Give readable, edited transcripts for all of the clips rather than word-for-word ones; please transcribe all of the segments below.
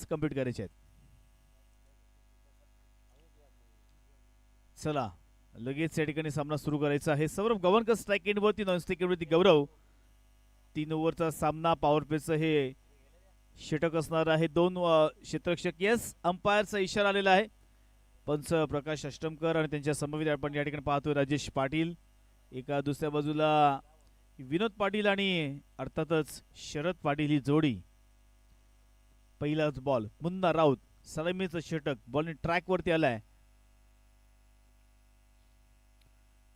Balls complete करायचे आहेत. चला लगेच या ठिकाणी सामना सुरू करायचा आहे. सौरभ गव्हाणकर स्ट्राईक एंडवरती, नॉन स्ट्राईक एंडवरती गौरव. 3 ओव्हरचा सामना. पॉवर प्लेचं हे षटक असणार आहे. 2 क्षेत्ररक्षक. येस, अंपायरचा इशारा आलेला आहे. पंच प्रकाश अष्टमकर आणि त्यांच्या समवेत आपण या ठिकाणी पाहतोय राजेश पाटील. एका दुसऱ्या बाजूला विनोद पाटील आणि अर्थातच शरद पाटील ही जोडी. पहिलाच बॉल. मुन्ना राऊत सलामीचं षटक. बॉल ट्रॅक वरती आलाय.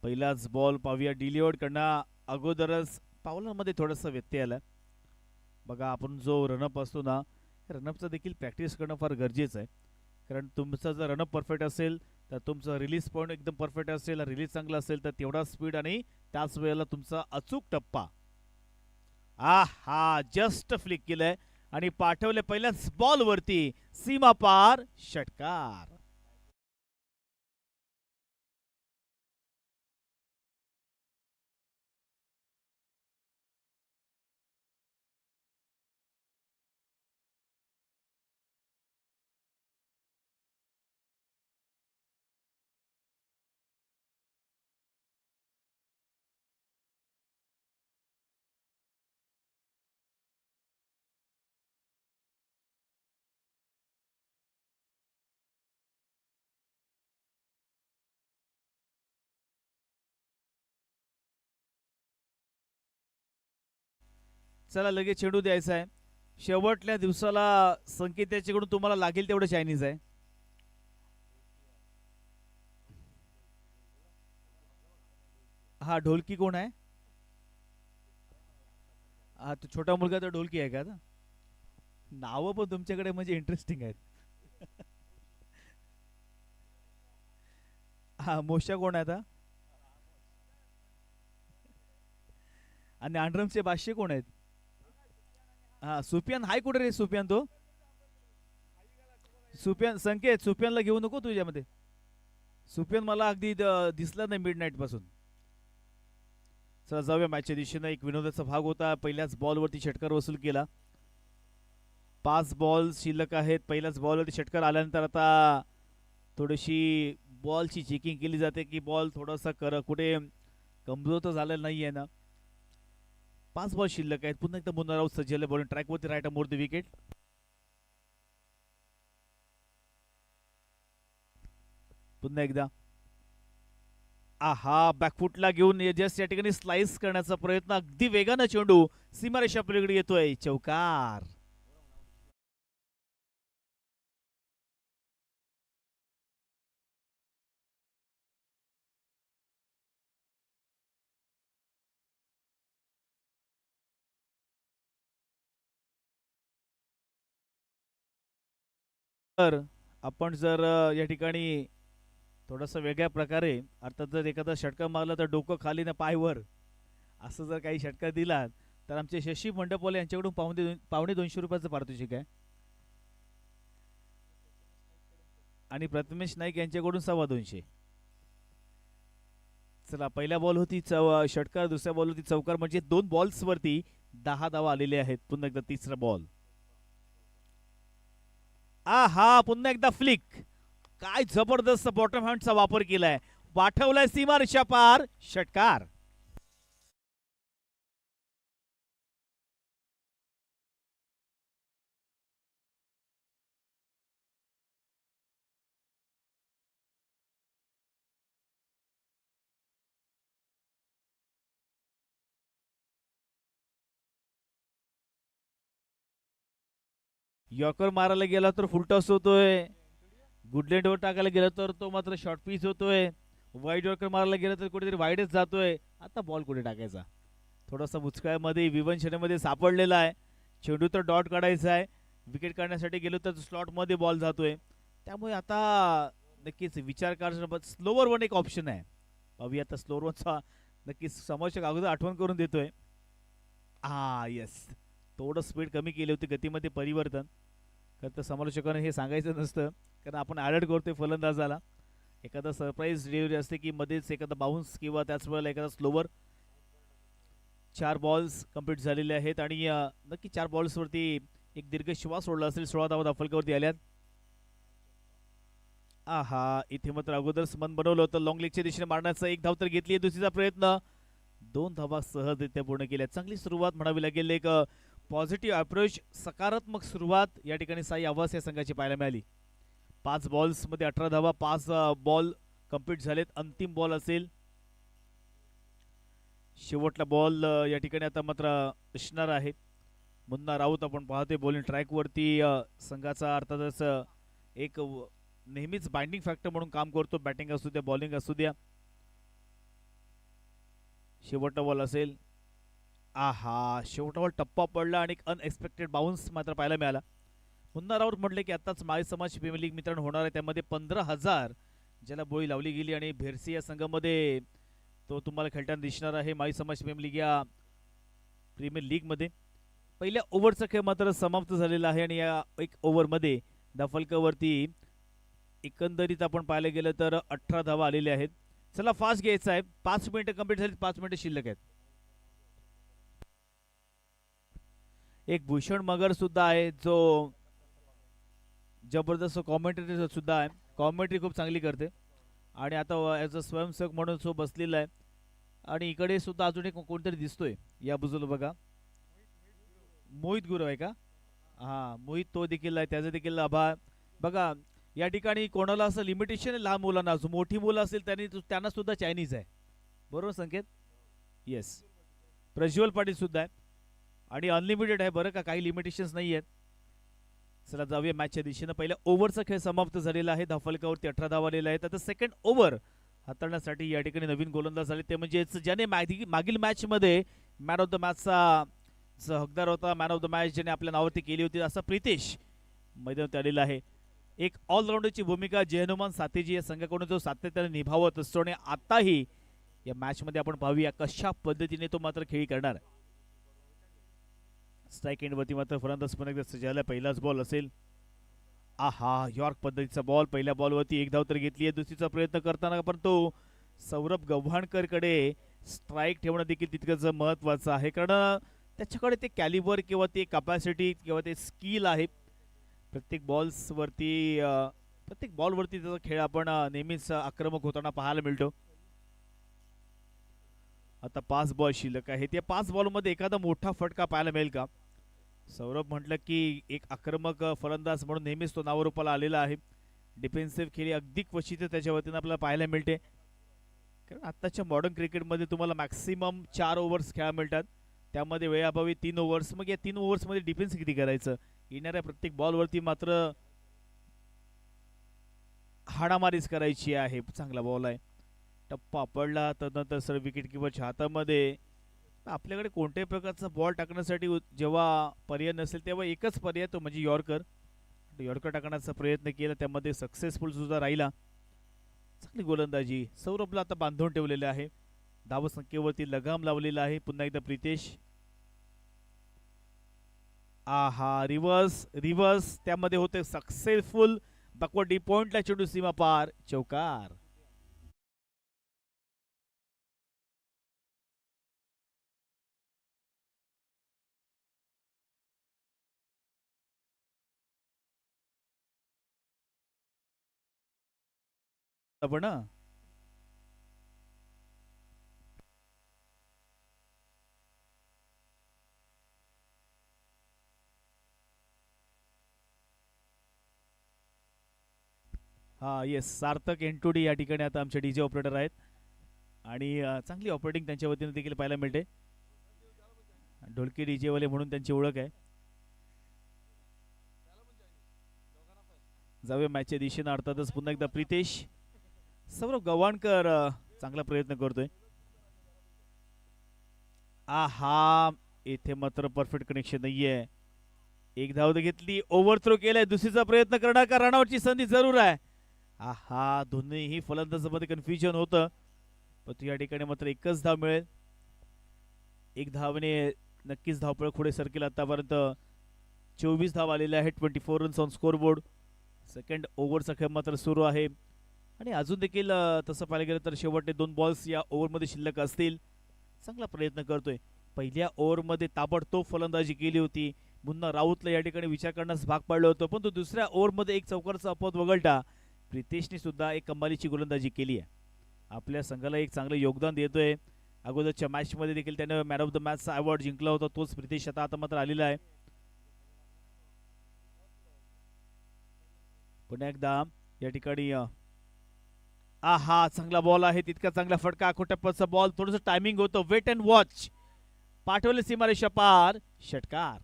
पहिलाच बॉल पाहूया. डिलिव्हर्ड करणं अगोदरच पावलांमध्ये थोडासा व्यत्यय आला. बघा, आपण जो रनअप असतो ना, रनअपचा देखील प्रॅक्टिस करणं फार गरजेचं आहे. कारण तुमचा जर रनअप परफेक्ट असेल तर तुमचा रिलीज पॉईंट एकदम परफेक्ट असेल. रिलीज चांगला असेल तर तेवढा स्पीड आणि त्याच वेळेला तुमचा अचूक टप्पा. हा जस्ट फ्लिक केलंय आणि पाठवले पहिल्याच बॉल वरती. सीमा पार षटकार. चला लगेच चेंडू द्यायचा आहे. शेवटल्या दिवसाला संकेत त्याच्याकडून तुम्हाला लागेल तेवढं चायनीज आहे. हा ढोलकी कोण आहे? हा तो छोटा मुलगा तर ढोलकी आहे का? नावं पण तुमच्याकडे म्हणजे इंटरेस्टिंग आहेत. हा मोशा कोण आहे आता? आणि आंड्रमचे बादशे कोण आहेत? हा सुफियान हाय कुठे रे? सुफियान तो सुफियान संकेत सुफियानला घेऊ नको तुझ्यामध्ये. सुफियान मला अगदी दिसला नाही मिड नाईट पासून. चला जाऊया मॅचच्या दिशेनं. एक विनोदाचा भाग होता. पहिल्याच बॉलवरती षटकार वसूल केला. 5 बॉल शिल्लक आहेत. पहिल्याच बॉलवरती षटकार आल्यानंतर आता थोडीशी बॉलची चेकिंग केली जाते की बॉल थोडासा कुठे कमजोर तर झालेला नाहीये ना. 5 बॉल शिल्लक आहेत. पुन्हा एकदा मुन्ना राऊत सज्ज बॉलिंग ट्रॅकवरती राईट मोर द विकेट. पुन्हा एकदा बॅकफुटला घेऊन जस्ट या ठिकाणी स्लाइस करण्याचा प्रयत्न. अगदी वेगानं चेंडू सीमारेषा पलीकडे येतोय. चौकार. तर आपण जर या ठिकाणी थोडंसं वेगळ्या प्रकारे अर्थात जर एखादा षटका मारला तर डोकं खाली ना पाय वर असं जर काही षटका दिला तर आमचे शशी मंडपवाले यांच्याकडून पावणे 200 रुपयाचं पारितोषिक आहे. आणि प्रथमेश नाईक यांच्याकडून 250. चला पहिल्या बॉल होती षटकार. दुसऱ्या बॉल होती चौकार. म्हणजे 2 बॉल्स वरती 10 धावा आलेले आहेत. पुन्हा एकदा तिसरा बॉल. पुन्हा एकदा फ्लिक. काय जबरदस्त बॉटम हँडचा वापर केलाय. पाठवलाय सीमारेषा पार षटकार. यॉर्कर मारायला गेला तर फुलटॉस होतोय. गुडलँडवर टाकायला गेला तर तो मात्र शॉर्ट पीच होतोय. वाईड यॉर्कर मारायला गेला तर कुठेतरी वाईडच जातोय. आता बॉल कुठे टाकायचा? थोडासा बुचकाळ्यामध्ये विवंशनेमध्ये सापडलेला आहे. चेंडू तर डॉट काढायचा आहे. विकेट काढण्यासाठी गेलो तर स्लॉट मध्ये बॉल जातोय. त्यामुळे आता नक्कीच विचार करा. स्लोवर वन एक ऑप्शन आहे. पाहूया आता स्लोवर वनचा नक्कीच समोरच्या अगोदर आठवण करून देतोय. येस, थोडं स्पीड कमी केली होती. गतीमध्ये परिवर्तन. खरं तर समालोचकांना हे सांगायचं नसतं कारण आपण अलर्ट करतोय फलंदाजाला. एखादा सरप्राईज डिलिव्हरी असते की मध्येच एखादा बाउन्स किंवा त्याच वेळेला एखादा स्लोवर. 4 बॉल्स कंप्लीट झालेले आहेत आणि नक्की 4 बॉल्सवरती एक दीर्घ श्वास सोडला असेल. 16 धावा धाफलकावरती आल्यात. आहा, इथे मात्र अगोदरच मन बनवलं होतं लॉंग लेगच्या दिशेने मारण्याचा. एक धाव तर घेतली आहे. दुसरीचा प्रयत्न 2 धावा सहजरित्या पूर्ण केल्या. चांगली सुरुवात म्हणावी लागेल. एक पॉझिटिव्ह अप्रोच, सकारात्मक सुरुवात या ठिकाणी साई आवास या संघाची पाहायला मिळाली. 5 बॉल्स मध्ये 18 धावा. 5 बॉल कंप्लीट झालेत. अंतिम बॉल असेल शेवटला बॉल या ठिकाणी आता मात्र असणार आहे. मुन्ना राऊत आपण पाहतोय बॉलिंग ट्रॅक वरती. संघाचा अर्थातच एक नेहमीच बाइंडिंग फॅक्टर म्हणून काम करतो. बॅटिंग असू द्या, बॉलिंग असू द्या. शेवटचा बॉल असेल. आहा, शेवटचा बॉल टप्पा पडला आणि एक अनएक्सपेक्टेड बाउन्स मात्र पाहायला मिळाला. मुन्ना राऊत म्हटले की आताच माय समाज प्रीमियर लीग मित्रांनो होणार आहे. त्यामध्ये 15,000 ज्याला बोळी लावली गेली आणि भेरसी या संघामध्ये तो तुम्हाला खेळताना दिसणार आहे. माई समाज प्रीमियर लीग या प्रीमियर लीग मध्ये पहिल्या ओव्हरचा खेळ मात्र समाप्त झालेला आहे आणि या एक ओव्हरमध्ये धाफलकावरती एकंदरीत आपण पाहायला गेलं तर 18 धावा आलेल्या आहेत. चला फास्ट घ्यायचा आहे. 5 मिनिटं कंप्लीट झाली. 5 मिनिटं शिल्लक आहेत. एक भूषण मगर सुद्धा आहे जो जबरदस्त कॉमेंट्री सुद्धा आहे. कॉमेंट्री खूप चांगली करते आणि आता ॲज अ स्वयंसेवक म्हणून तो बसलेला आहे. आणि इकडे सुद्धा अजून एक कोणतरी दिसतोय या बाजूला बघा. मोहित गुरु आहे का? हा, मोहित तो देखील आहे. त्याचा देखील आभार. बघा या ठिकाणी कोणाला असं लिमिटेशन आहे लहान मुलांना. अजून मोठी मुलं असेल त्यांना सुद्धा चायनीज आहे. बरोबर संकेत? येस. प्रज्वल पाटील सुद्धा आहे आणि अनलिमिटेड आहे बरं का, काही लिमिटेशन्स नाही आहेत. चला जाऊया मॅचच्या दिशेनं. पहिल्या ओव्हरचा खेळ समाप्त झालेला आहे. धाफलकावरती 18 धावा आलेल्या आहेत. आता सेकंड ओव्हर हाताळण्यासाठी या ठिकाणी नवीन गोलंदाज झाले. ते म्हणजे ज्याने मागील मॅचमध्ये मॅन ऑफ द मॅचचा हकदार होता, मॅन ऑफ द मॅच ज्याने आपल्या नावावरती केली होती, असा प्रितेश मैदानात आलेला आहे. एक ऑलराऊंडरची भूमिका जय हनुमान साथीजी या संघाकडून जो सातत्याने निभावत असतो आणि आताही या मॅच मध्ये आपण पाहूया कशा पद्धतीने तो मात्र खेळी करणार. स्ट्राइक एंड वरती मात्र फलंदाज पुन्हा एकदा सजवला. पहिलाच बॉल असेल. आहा, यॉर्क पद्धतीचा बॉल. पहिल्या बॉलवरती एक धाव तर घेतली आहे. दुसरीचा प्रयत्न करताना पण तो सौरभ गव्हाणकर कडे स्ट्राइक ठेवणं देखील तितकंच महत्वाचं आहे, कारण त्याच्याकडे ते कॅलिबर किंवा ते कॅपॅसिटी किंवा ते स्किल आहे. प्रत्येक बॉलवरती त्याचा खेळ आपण नेहमीच आक्रमक होताना पाहायला मिळतो. आता 5 बॉल शिल्लक आहे. त्या 5 बॉलमध्ये एखादा मोठा फटका पाहायला मिळेल का? सौरभ म्हटलं की एक आक्रमक फलंदाज म्हणून नेहमीच तो नावारूपाला आलेला आहे. डिफेन्सिव्ह खेळी अगदी क्वचित त्याच्या वतीनं आपल्याला पाहायला मिळते, कारण आत्ताच्या मॉडर्न क्रिकेटमध्ये तुम्हाला मॅक्सिमम 4 ओव्हर्स खेळायला मिळतात. त्यामध्ये वेळाभावी 3 ओव्हर्स. मग या 3 ओव्हर्समध्ये डिफेन्स किती करायचं? येणाऱ्या प्रत्येक बॉलवरती मात्र हाणामारीच करायची आहे. चांगला बॉल आहे. टप्पा पडला तर नंतर सर विकेट किपरच्या हातामध्ये. आपल्याकडे कोणत्याही प्रकारचा बॉल टाकण्यासाठी जेव्हा पर्याय नसेल तेव्हा एकच पर्याय तो म्हणजे यॉर्कर. यॉर्कर टाकण्याचा प्रयत्न केला, त्यामध्ये सक्सेसफुल सुद्धा राहिला. चांगली गोलंदाजी. सौरभला आता बांधून ठेवलेले आहे. धावसंख्येवरती लगाम लावलेला आहे. पुन्हा एकदा प्रितेश. आहा, रिव्हर्स त्यामध्ये होते सक्सेसफुल. बॅकवर्ड पॉइंटला चेंडू सीमा पार. चौकार. आपण हा येस, सार्थक एनटोडी या ठिकाणी आता आमचे डीजे ऑपरेटर आहेत आणि चांगली ऑपरेटिंग त्यांच्या वतीने देखील पाहायला मिळते. ढोलकी डीजे वाले म्हणून त्यांची ओळख आहे. जाऊया मॅचच्या दिशेनं. अर्थातच पुन्हा एकदा प्रितेश. सौरभ गव्हाणकर चांगला प्रयत्न करतोय. आहा, इथे मात्र परफेक्ट कनेक्शन नाहीये. एक धाव घेतली. ओव्हर थ्रो केलाय. दुसरीचा प्रयत्न करणार का? रनआउटची संधी जरूर आहे. आहा, दोन्हीही फलंदाजामध्ये कन्फ्युजन होतं, पण या ठिकाणी मात्र एकच धाव मिळेल. एक धावने नक्कीच धावपळ पुढे सरकेल. आतापर्यंत 24 धाव आलेल्या आहेत. 24 रन्स ऑन स्कोरबोर्ड. सेकंड ओव्हरचा खेळ मात्र सुरू आहे आणि अजून देखील तसं पाहायला गेलं तर शेवटचे 2 बॉल्स या ओव्हरमध्ये शिल्लक असतील. चांगला प्रयत्न करतोय. पहिल्या ओव्हरमध्ये ताबडतोब फलंदाजी केली होती. मुन्ना राऊतला या ठिकाणी विचार करण्यास भाग पाडलं होतं, पण तो दुसऱ्या ओव्हरमध्ये एक चौकारचा अपवाद वगळता प्रितेशने सुद्धा एक कमालीची गोलंदाजी केली आहे. आपल्या संघाला एक चांगलं योगदान देतोय. अगोदरच्या मॅचमध्ये देखील त्याने मॅन ऑफ द मॅचचा अवॉर्ड जिंकला होता, तोच प्रितेश आता मात्र आलेला आहे. पुन्हा एकदा या ठिकाणी आहा चांगला बॉल आहे, तितका चांगला फटका, आखोटप्पाचा बॉल, थोडंसं टायमिंग होतं, वेट अँड वॉच, पाठवले सीमारेषा पार, षटकार.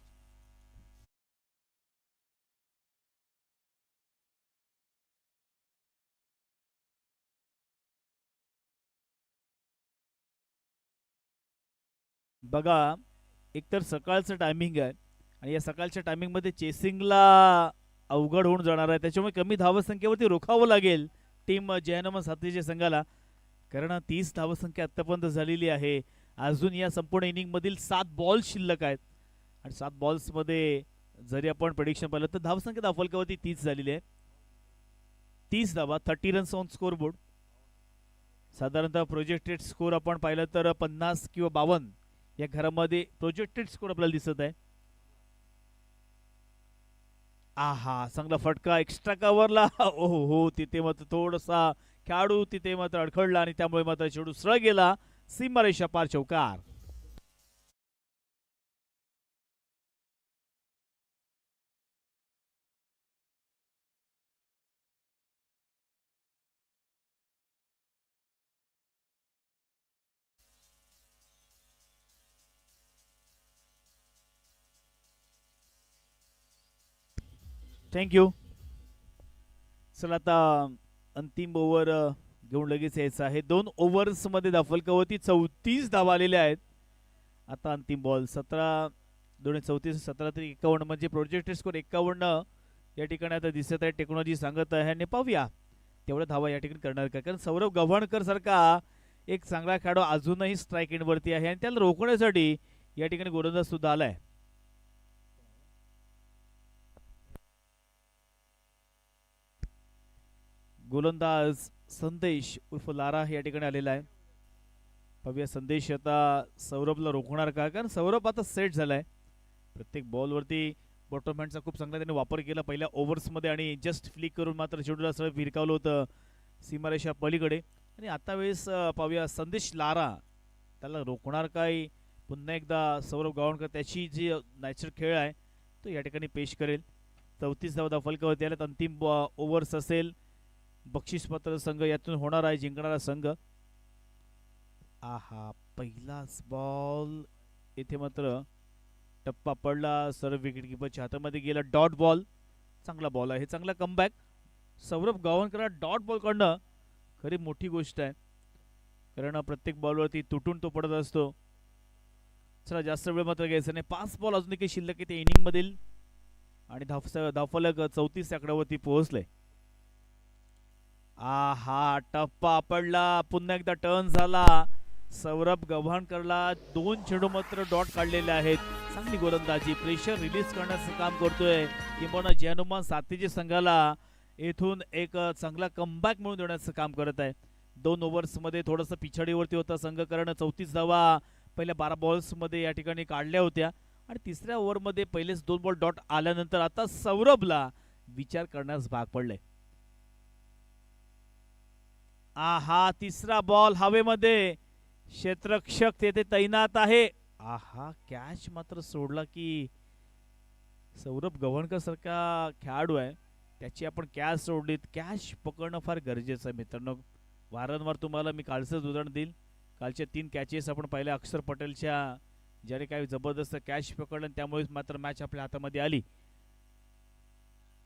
बघा एकतर सकाळचं टायमिंग आहे आणि या सकाळच्या टायमिंगमध्ये चेसिंगला अवघड होऊन जाणार आहे, त्याच्यामुळे कमी धावसंख्येवरती रोखावं लागेल टीम जयनमन साथीच्या संघाला, कारण 30 धावसंख्या आतापर्यंत झालेली आहे. अजून या संपूर्ण इनिंग मधील 7 बॉल शिल्लक आहेत आणि 7 बॉल्स मध्ये जरी आपण प्रेडिक्शन पाहिलं तर धावसंख्या दाफलकावरती 30 झालेली आहे. 30 धावा, 30 रन्स ऑन स्कोर बोर्ड. साधारणतः प्रोजेक्टेड स्कोर आपण पाहिलं तर 50 किंवा 52 या घरामध्ये प्रोजेक्टेड स्कोर आपल्याला दिसत आहे. आहा चांगला फटका एक्स्ट्रा कव्हरला, ओहो हो, तिथे मात्र थोडासा खेळाडू तिथे मात्र अडखळला आणि त्यामुळे मात्र चेंडू सरळ गेला, सीमारेषा पार, चौकार. थँक्यू. चला आता अंतिम ओव्हर घेऊन लगेच यायचं आहे. 2 ओव्हर्समध्ये दाफलकावरती 34 धावा आलेल्या आहेत. आता अंतिम बॉल, 17-2-34 17-51 म्हणजे प्रोजेक्टेड स्कोर 51 या ठिकाणी आता दिसत आहे. टेक्नॉलॉजी सांगत आहे आणि पाहूया तेवढ्या धावा या ठिकाणी करणार का, कारण सौरभ गव्हाणकर सारखा एक चांगला खेळाडू अजूनही स्ट्राईक एंडवरती आहे आणि त्याला रोखण्यासाठी या ठिकाणी गोलंदाज सुद्धा आलाय. गोलंदाज संदेश उर्फ लारा या ठिकाणी आलेला आहे. पाहूया संदेश आता सौरभला रोखणार का, कारण सौरभ आता सेट झालाय. प्रत्येक बॉलवरती बॉटम हँडचा खूप चांगला त्याने वापर केला पहिल्या ओव्हर्समध्ये आणि जस्ट फ्लिक करून मात्र चेंडूला सरळ भिरकावलं होतं सीमारेषा पलीकडे. आणि आता वेळेस पाहूया संदेश लारा त्याला रोखणार काय. पुन्हा एकदा सौरभ गावणकर त्याची जी नॅचरल खेळ आहे तो या ठिकाणी पेश करेल. 34 धावा फलकावरती आल्यात. अंतिम ओव्हर्स असेल. बक्षीसपत्र संघ यातून होणार आहे जिंकणारा संघ. आहा पहिलाच बॉल इथे मात्र टप्पा पडला, सर्व विकेट किपरच्या हातामध्ये गेला. डॉट बॉल, चांगला बॉल आहे, चांगला कमबॅक. सौरभ गावणकर डॉट बॉल काढणं खरी मोठी गोष्ट आहे, कारण प्रत्येक बॉलवरती तुटून तो पडत असतो. चला जास्त वेळ मात्र घ्यायचा नाही. 5 बॉल अजून काही शिल्लक आहे इनिंग मधील आणि धावफलक 34 आकड्यावरती पोहोचले. आहा टप्पा पडला, पुन्हा एकदा टर्न झाला. सौरभ गव्हाणकरला 2 चेंडू मात्र डॉट काढलेले आहेत. चांगली गोलंदाजी, प्रेशर रिलीज करण्याचं काम करतोय किंवा जयनुमान साथीच्या संघाला येथून एक चांगला कमबॅक मिळवून देण्याचं काम करत आहे. 2 ओव्हर्समध्ये थोडंसं पिछाडीवरती होता संघ, कारण 34 धावा पहिल्या 12 बॉल्समध्ये या ठिकाणी काढल्या होत्या आणि तिसऱ्या ओव्हरमध्ये पहिलेच 2 बॉल डॉट आल्यानंतर आता सौरभला विचार करण्यास भाग पडले. आहा तिसरा बॉल हवेमध्ये, क्षेत्ररक्षक तेथे तैनात आहे. आहा कॅच मात्र सोडला की सौरभ गव्हाणकर सारखा खेळाडू आहे त्याची आपण कॅच सोडलीत. कॅच पकडणं फार गरजेचं आहे मित्रांनो. वारंवार तुम्हाला मी कालचंच उदाहरण देईल. कालच्या 3 कॅचेस आपण पाहिल्या अक्षर पटेलच्या, ज्याने काही जबरदस्त कॅच पकडलं त्यामुळे मात्र मॅच आपल्या हातामध्ये आली.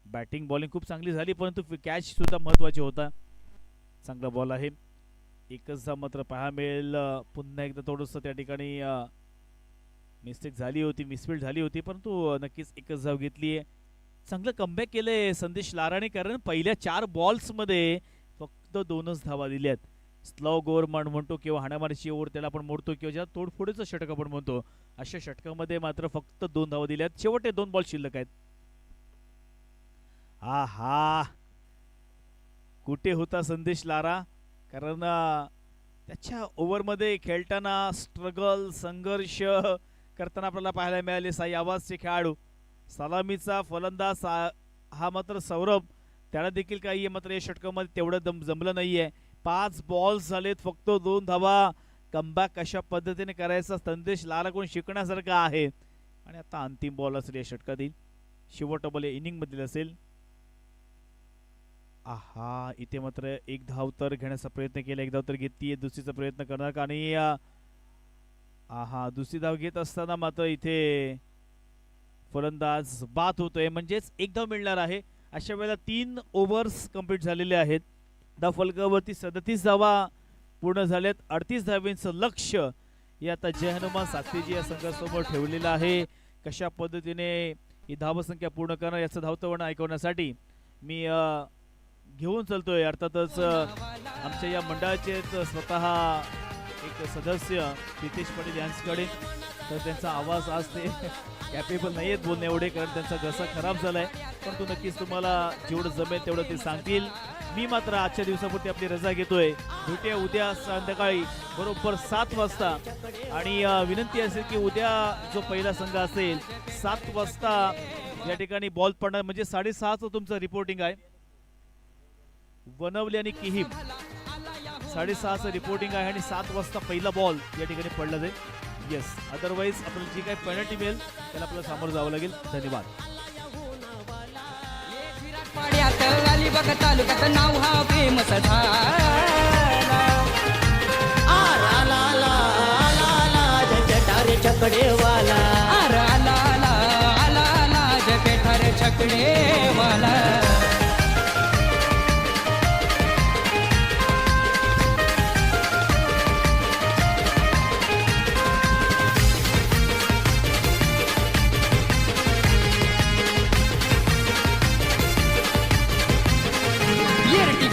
बॅटिंग बॉलिंग खूप चांगली झाली, परंतु कॅच सुद्धा महत्वाची होता. चांगला बॉल आहे. एकच धाव मात्र पाहायला मिळेल. पुन्हा एकदा थोडंसं त्या ठिकाणी मिस्टेक झाली होती, मिसफील्ड झाली होती, परंतु नक्कीच एकच धाव घेतली आहे. चांगलं कमबॅक केलंय संदेश लाराने, कारण पहिल्या 4 बॉल्समध्ये फक्त 2च धावा दिल्यात. स्लो गोर म्हणतो किंवा हाणामारीची ओव्हर त्याला आपण मोडतो किंवा ज्या तोडफोडीचं षटक आपण म्हणतो, अशा षटकामध्ये मात्र फक्त 2 धावा दिल्यात. शेवटचे 2 बॉल शिल्लक आहेत. आहा कुठे होता संदेश लारा, कारण त्याच्या ओव्हरमध्ये खेळताना स्ट्रगल संघर्ष करताना आपल्याला पाहायला मिळाले. साई आवाजचे खेळाडू सलामीचा फलंदाज हा मात्र सौरभ, त्याला देखील काही मात्र या षटकामध्ये तेवढं जमलं नाहीये. 5 बॉल्स झालेत, फक्त 2 धावा. कमबॅक कशा पद्धतीने करायचा संदेश लालाकडून शिकण्यासारखा आहे. आणि आता अंतिम बॉल असेल या षटकातील, शेवटचा बॉल इनिंग मधील असेल. आहा, इथे मात्र एक धाव तर घेण्याचा प्रयत्न केला, एक धाव तर घेतलीये, दुसरीचा प्रयत्न करणार का? आणि आहा, दुसरी धाव घेत असताना मात्र इथे फलंदाज बाद होतोय, म्हणजेच एक धाव मिळणार आहे. अशा वेळेला 3 ओव्हर्स कंप्लीट झालेले आहेत. धाव फलकावरती 37 धावा पूर्ण झाल्यात. 38 धावांचं लक्ष हे आता जय हनुमान सातवीजी या संघासमोर ठेवलेलं आहे. कशा पद्धतीने ही धावसंख्या पूर्ण करणार याचं धावतवण ऐकवण्यासाठी मी घेऊन चलतोय. अर्थातच आमच्या या मंडळाचे स्वतः एक सदस्य नितेश पाटील यांच्याकडे, तर त्यांचा आवाज आज ते कॅपेबल नाही आहेत बोलणे एवढे, कारण त्यांचा घसा खराब झालाय. पण तो नक्कीच तुम्हाला जेवढं जमेल तेवढं ते सांगतील. मी मात्र आजच्या दिवसापुरती आपली रजा घेतोय. भेटूया उद्या संध्याकाळी बरोबर 7 वाजता. आणि विनंती असेल की उद्या जो पहिला संघ असेल 7 वाजता या ठिकाणी बॉल पडणार, म्हणजे 6:30चं तुमचं रिपोर्टिंग आहे. वनवली आणि किहीम 6:30चं रिपोर्टिंग आहे आणि 7 वाजता पहिला बॉल या ठिकाणी पडला जाईल. येस, अदरवाईज आपल्याला जी काही पेनल्टी मिळेल त्याला आपल्याला सामोरं जावं लागेल. धन्यवाद. तालुक्यात नाव हा फेमस छकडेवाला, छकडेवाला.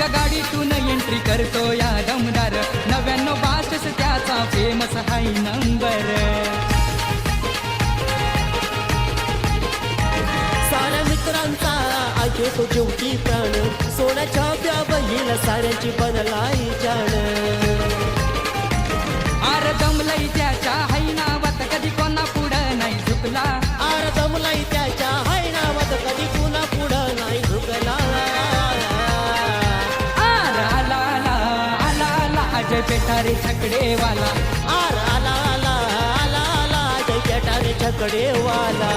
गाडीतून एंट्री करतो या दमदार, 99 त्याचा फेमस हाय नंबर. साऱ्या मित्रांचा आहे तो जेवती प्राण, सोन्याच्या ब्याबहीला साऱ्यांची बनलाई जाण. आर दमलई त्याच्या हाय नावात कधी कोणा पुढं नाही झुकला. आर दमलई त्याच्या हाय नावात कधी कोणा पुढं नाही झुकला. जय पेठारे छकडेवाला, आला आला आला आला जय पेठारे छकडेवाला.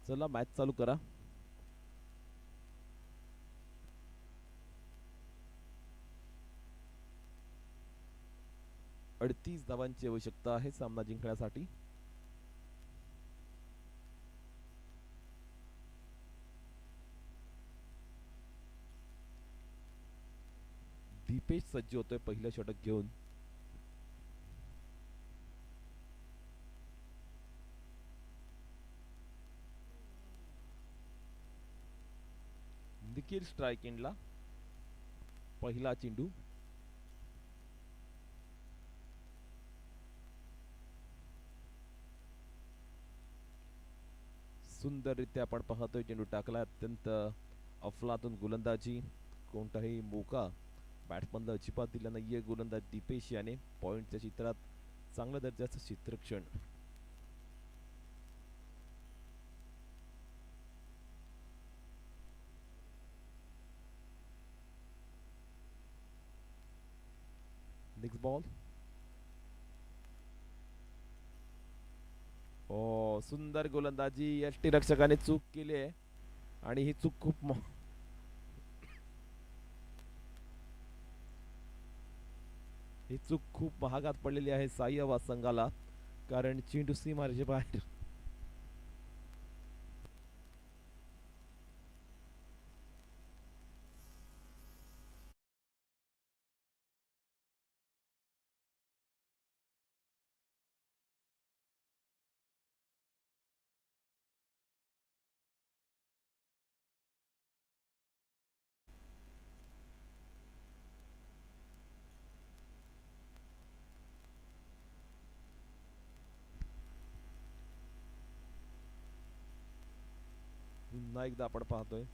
चला मॅच चालू करा. अडतीस धावांची आवश्यकता आहे सामना जिंकण्यासाठी. दीपेश सज्ज होतोय पहिलं षटक घेऊन. निखिल स्ट्राइक एंडला. पहिला चेंडू सुंदररित्या आपण पाहतोय. चेंडू टाकला. अत्यंत अफलातून गोलंदाजी, कोणताही मोका बॅट्समनला अजिबात दिला नाहीये. गोलंदाज दीपेश याने पॉइंटच्या चित्रात चांगल्या दर्जाचं चित्रक्षण. Next ball. सुंदर गोलंदाजी, यष्टीरक्षकाने चूक केली आहे आणि ही चूक खूप ही चूक खूप महागात पडलेली आहे साईआवाज संघाला, कारण चेंडू सीमारेषे बाहेर. पुन्हा एकदा आपण पाहतोय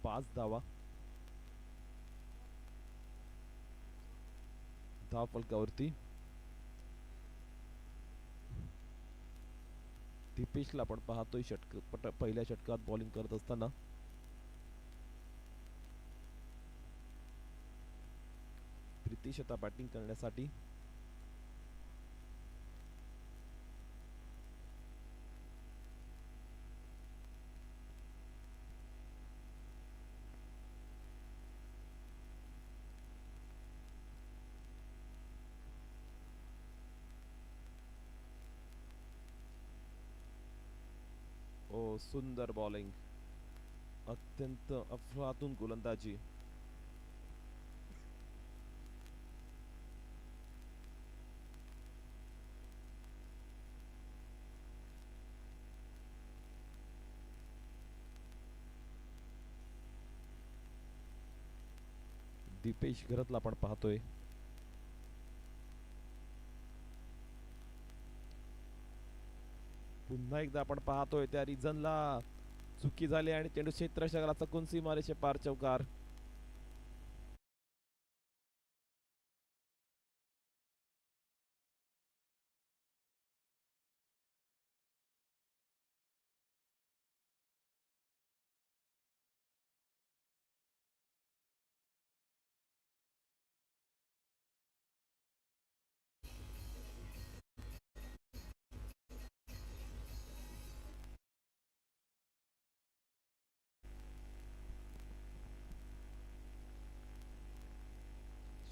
पाच धावा धाव फलकावरती. दीपेशला आपण पाहतोय पहिल्या षटकात बॉलिंग करत असताना. प्रितीश आता बॅटिंग करण्यासाठी. ओ सुंदर बॉलिंग, अत्यंत अफलातून गोलंदाजी. दीपेश घरातला आपण पाहतोय. पुन्हा एकदा आपण पाहतोय त्या रिझनला चुकी झाली आणि चेंडू क्षेत्ररक्षकाला चकून सीमारेषे पार चौकार.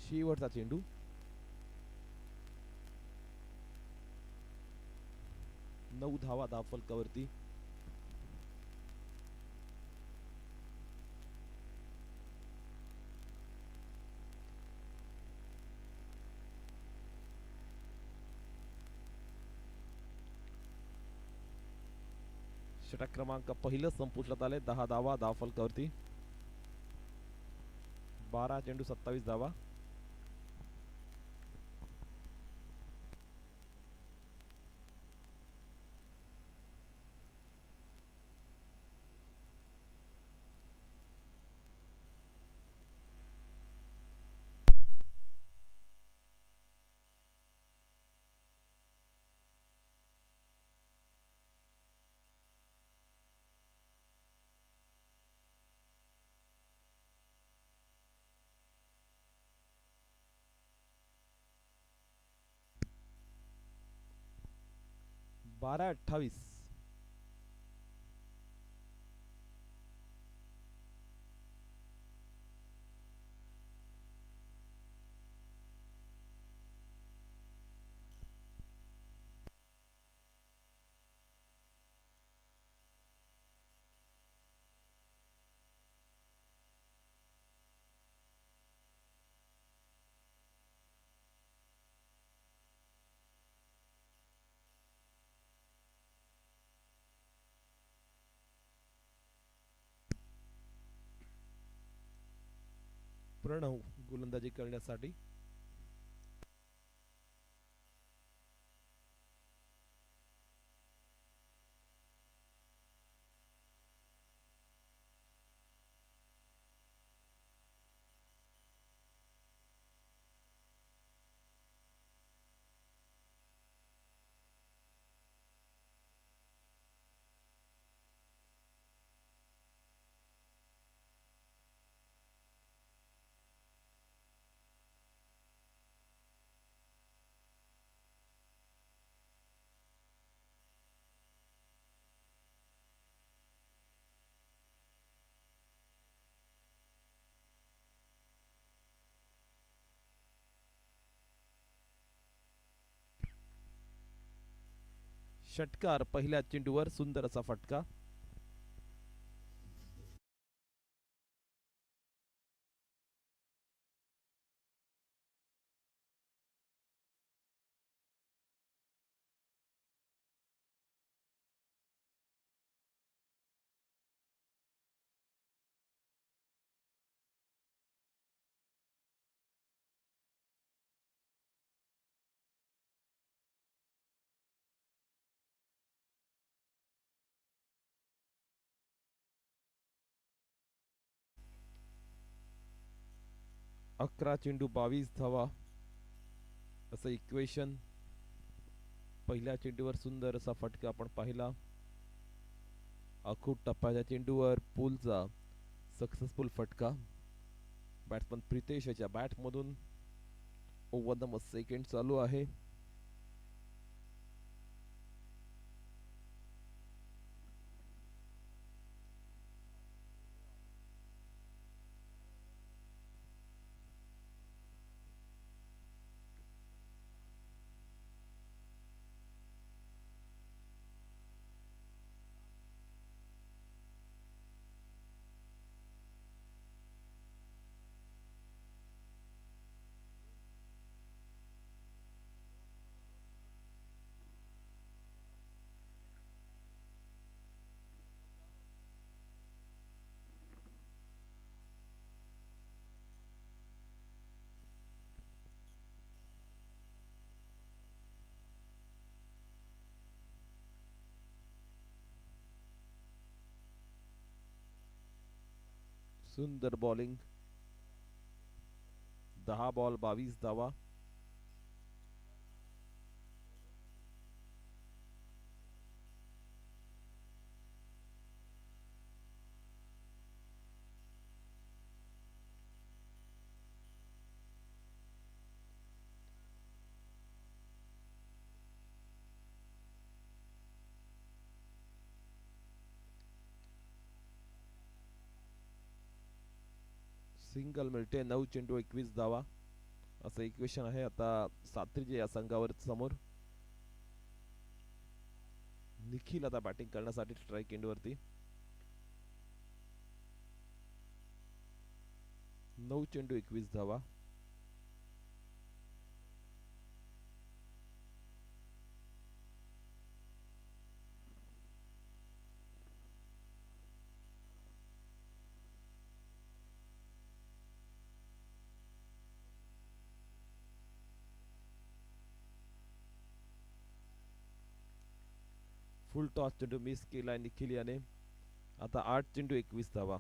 शेवटचा चेंडू. नऊ धावा धाव फलकावरती. षटक क्रमांक पहिलं संपुष्टात आले. 10 धावा धाव फलकावरती. 12 चेंडू 27 धावा. बारा 28. प्रणव गोलंदाजी करण्यासाठी. षटकार पहिल्या चेंडूवर सुंदर असा फटका. अकरा चेंडू 22 धावा असं इक्वेशन. पहिल्या चेंडूवर सुंदर असा फटका आपण पाहिला. अखूट टप्प्याच्या चेंडूवर पूलचा सक्सेसफुल फटका. बॅट्समन प्रितेश याच्या बॅट मधून ओव्हर द सेकंड चालू आहे. सुंदर बॉलिंग. 10 बॉल 22 धावा. सिंगल मिळते. 9 चेंडू 21 धावा असं इक्वेशन आहे आता सात्रीचे या संघावर समोर. निखिल आता बॅटिंग करण्यासाठी स्ट्राइक एंड वरती. 9 चेंडू 21 धावा. फुल टॉस चेंडू मिस केलाय निखिल याने. आता 8 चेंडू 21 धावा.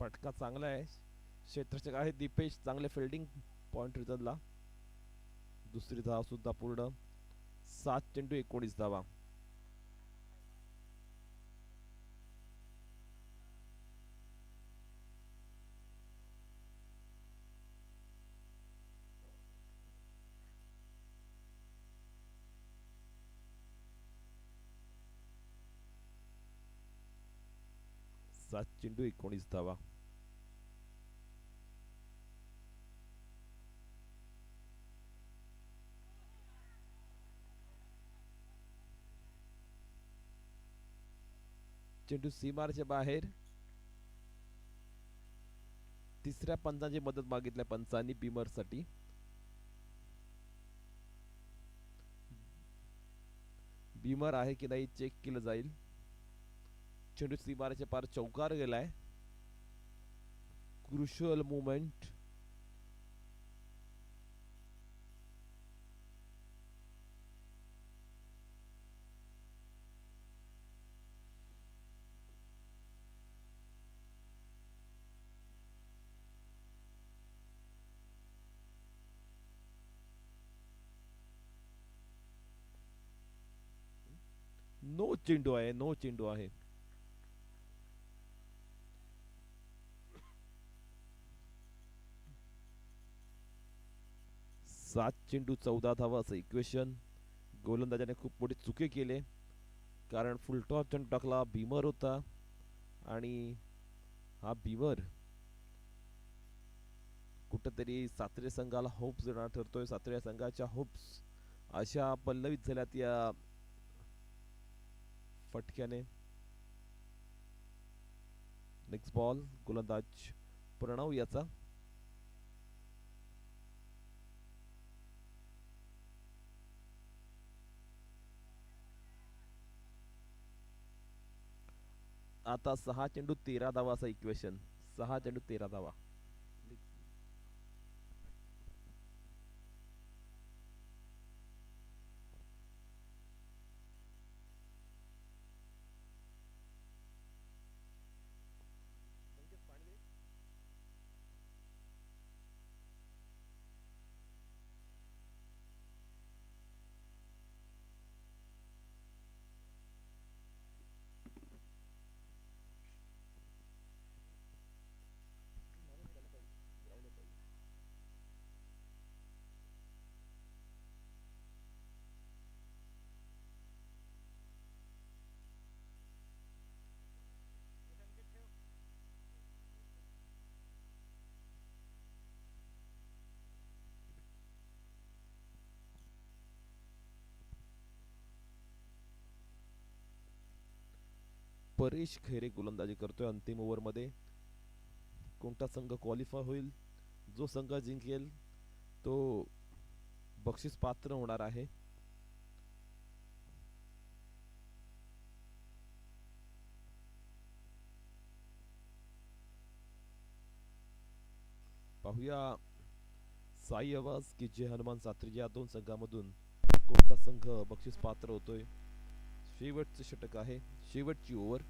फटका चांगला आहे. क्षेत्ररक्षक आहे दीपेश. चांगले फिल्डिंग. पॉइंट रिझल्टला दुसरी धाव सुद्धा पूर्ण. 7 चेंडू 19 धावा. सात चेंडू 19 धावा. चेंडू सीमारेच्या बाहेर. तिसऱ्या पंचाची मदत मागितल्या पंचांनी बिमर साठी. बिमर आहे की नाही चेक केलं जाईल. चेंडू सीमारेच्या पार चौकार गेलाय. Crucial moment. नो चेंडू आहे. नो चेंडू आहे. 7 चेंडू 14 धावा असं इक्वेशन. गोलंदाजाने खूप मोठे चुके केले, कारण फुलटॉस चेंडू टाकला भीमर होता आणि हा भीमर कुठंतरी सातारा संघाला होप्स देणार ठरतोय. सातारा संघाच्या होप्स अशा पल्लवित झाल्यात या फटक्याने. नेक्स्ट बॉल गोलंदाज प्रणव याचा. आता 6 चेंडू 13 धावा असा इक्वेशन. 6 चेंडू 13 धावा. परेश खैरे गोलंदाजी करतोय अंतिम ओव्हर मध्ये. कोणता संघ क्वालिफाय होईल, जो संघ जिंकेल तो बक्षीस पात्र होणार आहे. पाहूया साई आवाज की जे हनुमान सात्री या दोन संघामधून कोणता संघ बक्षीस पात्र होतोय. शेवटचे षटक आहे, शेवटची ओव्हर.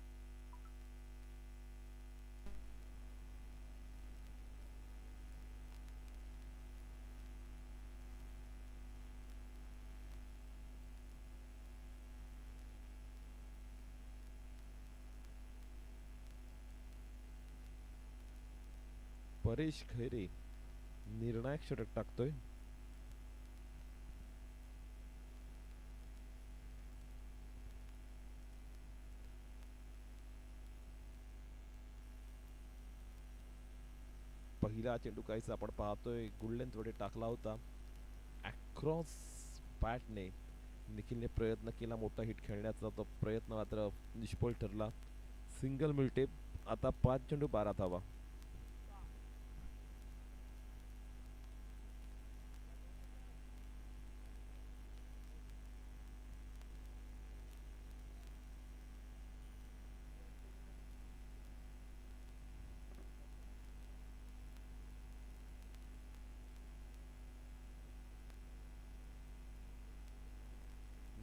परेश खैरे निर्णायक षटक टाकतोय. पहिला चेंडू काहीच आपण पाहतोय गुड लेंथ मध्ये टाकला होता अक्रॉस बॅटने. निखिलने प्रयत्न केला मोठा हिट खेळण्याचा, तो प्रयत्न मात्र निष्फळ ठरला. सिंगल मिळते. आता 5 चेंडू 12 धावा.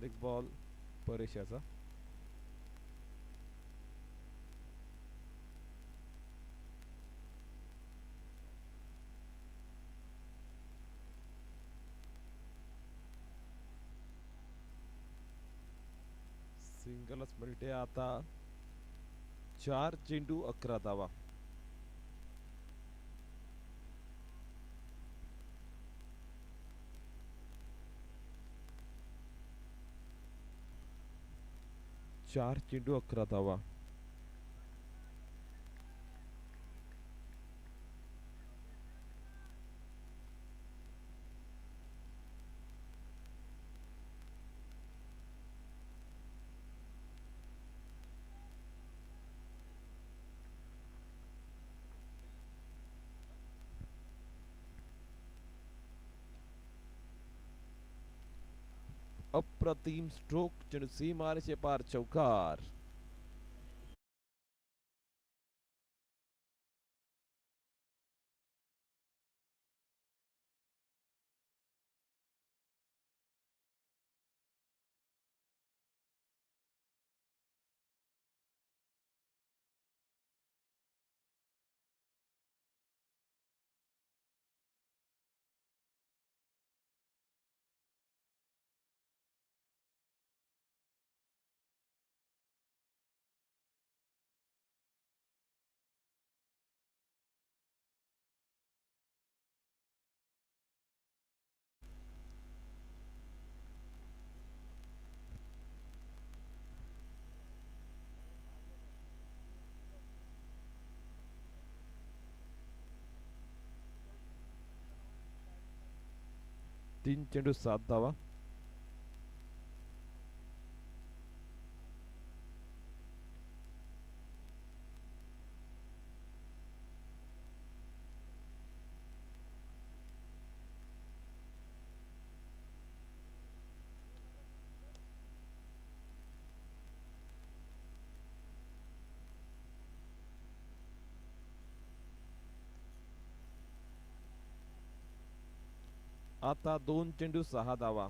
नेक्स्ट बॉल परेश याचा. सिंगलच मिळते. आता 4 चेंडू 11 धावा. चार चेंडू 11 धावा. अप्रतिम स्ट्रोक, चेंडू सीमारेषे पार चौकार. 3 चेंडू 7 धावा. आता 2 चेंडू 6 धावा.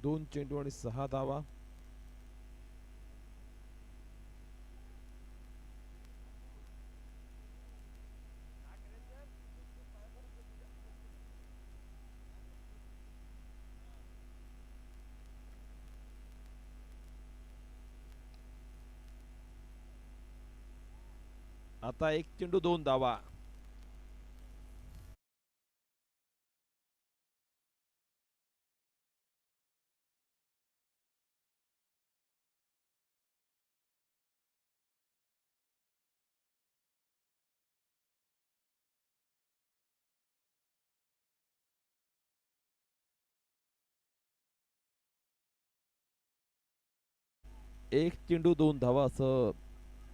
दोन चेंडू आणि 6 धावा. आता 1 चेंडू 2 धावा. एक चेंडू 2 धावा असं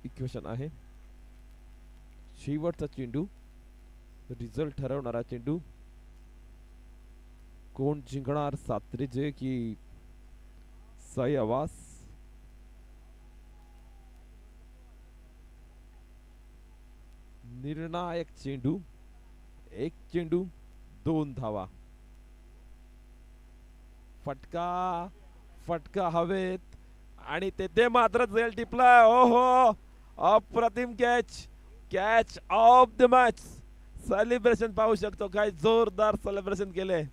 इक्वेशन आहे. शेवटचा चेंडू, रिझल्ट ठरवणारा चेंडू. कोण जिंकणार, सात्रेजे की साई आवास? निर्णायक चेंडू, 1 चेंडू 2 धावा. फटका, फटका हवेत आणि तेथे मात्र झेल टिपलाय. ओहो, अप्रतिम catch, catch of the match. Celebration पाहू शकतो, काय जोरदार सेलिब्रेशन केले.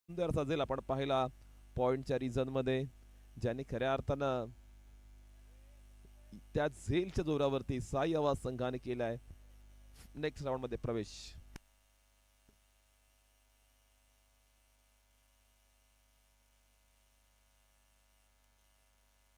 सुंदर सजेल आपण पाहिला पॉइंटच्या रिझन मध्ये, ज्याने खऱ्या अर्थानं त्या झेलच्या जोरावरती साई आवाज संघाने केलाय नेक्स्ट राऊंड मध्ये प्रवेश.